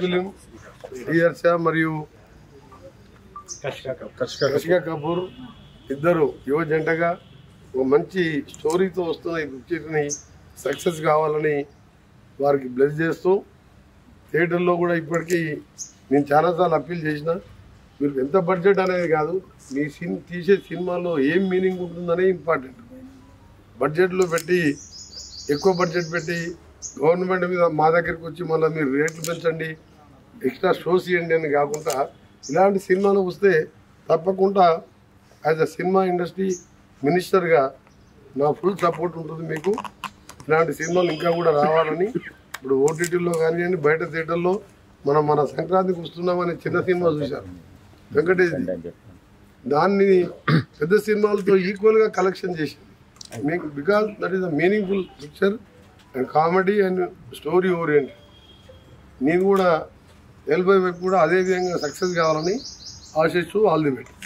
Film dear Shah మరియు కషికా కపూర్ ఇద్దరు యువ జంటగా ఒక మంచి స్టోరీతో వస్తున్న ఈ పిక్చర్ని సక్సెస్ కావాలని వారికి బ్లెస్ చేస్తూ థియేటర్లో కూడా ఇప్పటికీ నేను చాలాసార్లు అప్పీల్ చేసిన మీరు ఎంత బడ్జెట్ అనేది కాదు మీ తీసే సినిమాలో ఏం మీనింగ్ ఉంటుందనే ఇంపార్టెంట్. బడ్జెట్లో పెట్టి ఎక్కువ బడ్జెట్ పెట్టి గవర్నమెంట్ మీద మా దగ్గరికి వచ్చి మళ్ళీ మీరు రేట్లు పెంచండి ఎక్స్ట్రా షోస్ ఇవ్వండి అని కాకుండా ఇలాంటి సినిమాలు వస్తే తప్పకుండా యాజ్ అ సినిమా ఇండస్ట్రీ మినిస్టర్గా నా ఫుల్ సపోర్ట్ ఉంటుంది మీకు. ఇలాంటి సినిమాలు ఇంకా కూడా రావాలని ఇప్పుడు ఓటీటీలో కానివ్వండి బయట థియేటర్లో మన సంక్రాంతికి వస్తున్నామనే చిన్న సినిమా చూశారు వెంకటేష్, దాన్ని పెద్ద సినిమాలతో ఈక్వల్గా కలెక్షన్ చేసింది మీకు. Because that is a meaningful picture and comedy and story oriented. నేను కూడా ఎల్బై వైపు కూడా అదే విధంగా సక్సెస్ కావాలని ఆశిస్తూ ఆల్ ది బెస్ట్.